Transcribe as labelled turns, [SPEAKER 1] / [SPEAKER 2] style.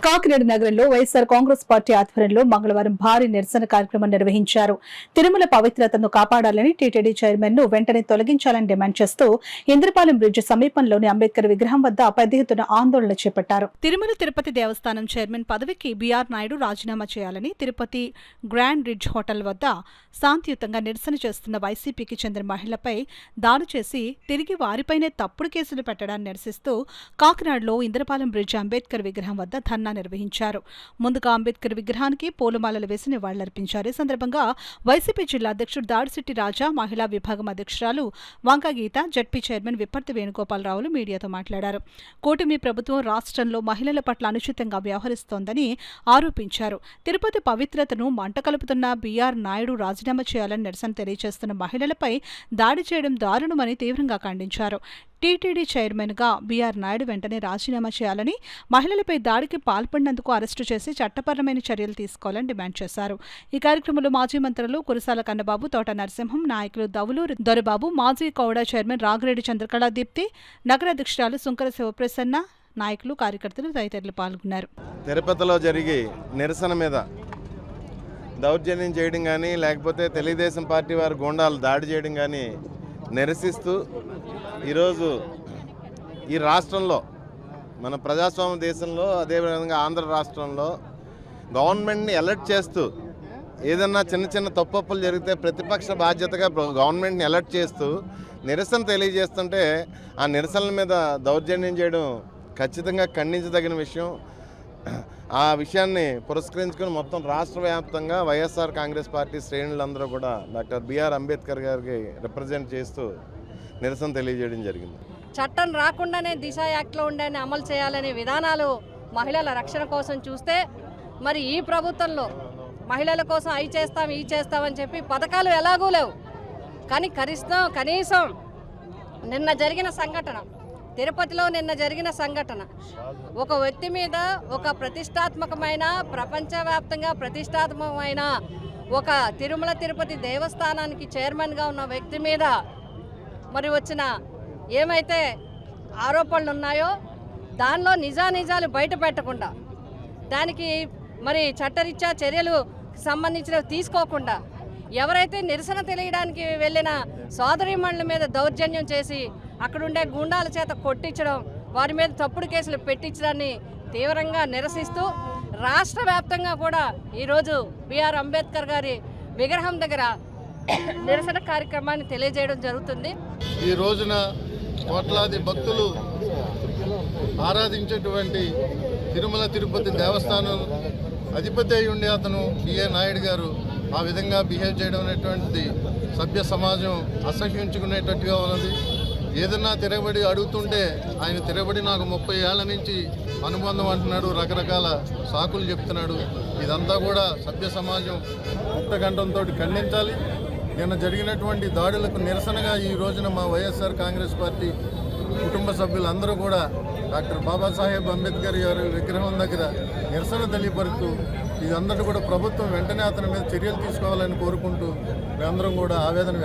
[SPEAKER 1] కాకినాడ నగరంలో వైఎస్సార్ కాంగ్రెస్ పార్టీ ఆధ్వర్యంలో మంగళవారం భారీ నిరసన కార్యక్రమం నిర్వహించారు. తిరుమల పవిత్రతను కాపాడాలని టీటీడీ చైర్మన్ ను వెంటనే తొలగించాలని డిమాండ్ చేస్తూ ఇంద్రపాలెం బ్రిడ్జ్ సమీపంలోని అంబేద్కర్ విగ్రహం వద్ద పెద్ద ఎత్తున ఆందోళన చేపట్టారు. తిరుమల తిరుపతి దేవస్థానం చైర్మన్ పదవికి బీఆర్ నాయుడు రాజీనామా చేయాలని తిరుపతి గ్రాండ్ రిడ్జ్ హోటల్ వద్ద శాంతియుతంగా నిరసన చేస్తున్న వైసీపీకి చెందిన మహిళపై దాడి చేసి తిరిగి వారిపైనే తప్పుడు కేసులు పెట్టడాన్ని నిరసిస్తూ కాకినాడలో ఇంద్రపాలెం బ్రిడ్జ్ అంబేద్కర్ విగ్రహం వద్ద ధర్నా నిర్వహించారు. ముందుగా అంబేద్కర్ విగ్రహానికి పూలమాలలు వేసి నివాళులర్పించారు. ఈ సందర్భంగా వైసీపీ జిల్లా అధ్యక్షుడు దాడిశెట్టి రాజా, మహిళా విభాగం అధ్యక్షురాలు వంక గీత, జడ్పీ చైర్మన్ విప్పర్తి వేణుగోపాలరావులు మీడియాతో మాట్లాడారు. కూటమి ప్రభుత్వం రాష్ట్రంలో మహిళల పట్ల అనుచితంగా వ్యవహరిస్తోందని ఆరోపించారు. తిరుపతి పవిత్రతను మంట కలుపుతున్న బీఆర్ నాయుడు రాజీనామా చేయాలని నిరసన తెలియజేస్తున్న మహిళలపై దాడి చేయడం దారుణమని తీవ్రంగా ఖండించారు. టీటీడీ చైర్మన్ గా బీఆర్ నాయుడు వెంటనే రాజీనామా చేయాలని, మహిళలపై దాడికి పాల్పడినందుకు అరెస్టు చేసి చట్టపరమైన చర్యలు తీసుకోవాలని డిమాండ్ చేశారు. ఈ కార్యక్రమంలో మాజీ మంత్రులు కురసాల కన్నబాబు, తోట నరసింహం, నాయకులు దవులూరు దొరబాబు, మాజీ కౌడ చైర్మన్ రాగిరెడ్డి చంద్రకళా దీప్తి, నగర అధ్యక్షురాలు సుంకర శివప్రసన్న, నాయకులు, కార్యకర్తలు తదితరులు పాల్గొన్నారు.
[SPEAKER 2] తిరుపతిలో జరిగి నిరసన మీద దౌర్జన్యం చేయడం కానీ, లేకపోతే తెలుగుదేశం పార్టీ వారి గూండాలు దాడి చేయడం కానీ నిరసిస్తూ ఈరోజు ఈ రాష్ట్రంలో, మన ప్రజాస్వామ్య దేశంలో, అదేవిధంగా ఆంధ్ర రాష్ట్రంలో గవర్నమెంట్ని అలర్ట్ చేస్తూ ఏదన్నా చిన్న చిన్న తప్పులు జరిగితే ప్రతిపక్ష బాధ్యతగా గవర్నమెంట్ని అలర్ట్ చేస్తూ నిరసన తెలియజేస్తుంటే ఆ నిరసనల మీద దౌర్జన్యం చేయడం ఖచ్చితంగా ఖండించదగిన విషయం. ఆ విషయాన్ని పురస్కరించుకొని మొత్తం రాష్ట్ర వ్యాప్తంగా వైఎస్ఆర్ కాంగ్రెస్ పార్టీ శ్రేణులందరూ కూడా డాక్టర్ బిఆర్ అంబేద్కర్ గారికి రిప్రజెంట్ చేస్తూ నిరసన తెలియజేయడం జరిగింది.
[SPEAKER 3] చట్టం రాకుండానే దిశ యాక్ట్లో ఉండే అమలు చేయాలనే విధానాలు మహిళల రక్షణ కోసం చూస్తే, మరి ఈ ప్రభుత్వంలో మహిళల కోసం అవి చేస్తాం ఇవి చేస్తామని చెప్పి పథకాలు ఎలాగూ లేవు. కానీ కనీసం నిన్న జరిగిన సంఘటన, తిరుపతిలో నిన్న జరిగిన సంఘటన, ఒక వ్యక్తి మీద ఒక ప్రతిష్టాత్మకమైన, ప్రపంచవ్యాప్తంగా ప్రతిష్టాత్మకమైన ఒక తిరుమల తిరుపతి దేవస్థానానికి చైర్మన్గా ఉన్న వ్యక్తి మీద మరి వచ్చిన ఏమైతే ఆరోపణలు ఉన్నాయో దానిలో నిజానిజాలు బయట పెట్టకుండా, దానికి మరి చట్టరీత్యా చర్యలు సంబంధించినవి తీసుకోకుండా, ఎవరైతే నిరసన తెలియడానికి వెళ్ళిన సోదరీమణుల మీద దౌర్జన్యం చేసి అక్కడుండే గుండాల చేత కొట్టించడం, వారి మీద తప్పుడు కేసులు పెట్టించడాన్ని తీవ్రంగా నిరసిస్తూ రాష్ట్ర వ్యాప్తంగా కూడా ఈరోజు బిఆర్ అంబేద్కర్ గారి విగ్రహం దగ్గర నిరసన కార్యక్రమాన్ని తెలియజేయడం జరుగుతుంది.
[SPEAKER 4] ఈ రోజున కోట్లాది భక్తులు ఆరాధించేటువంటి తిరుమల తిరుపతి దేవస్థానం అధిపతి అయి ఉండే అతను బిఏ నాయుడు గారు ఆ విధంగా బిహేవ్ చేయడం అనేటువంటిది సభ్య సమాజం అసహ్యించుకునేటట్టుగా ఉన్నది. ఏదన్నా తిరగబడి అడుగుతుంటే ఆయన తిరగబడి నాకు 30 ఏళ్ల నుంచి అనుబంధం అంటున్నాడు, రకరకాల సాకులు చెప్తున్నాడు. ఇదంతా కూడా సభ్య సమాజం ముక్తకంఠంతో ఖండించాలి. నిన్న జరిగినటువంటి దాడులకు నిరసనగా ఈ రోజున మా వైఎస్ఆర్ కాంగ్రెస్ పార్టీ కుటుంబ సభ్యులందరూ కూడా డాక్టర్ బాబాసాహెబ్ అంబేద్కర్ గారి విగ్రహం దగ్గర నిరసన తెలియపరుస్తూ ఇదందరూ కూడా ప్రభుత్వం వెంటనే అతని మీద చర్యలు తీసుకోవాలని కోరుకుంటూ మేమందరం కూడా ఆవేదన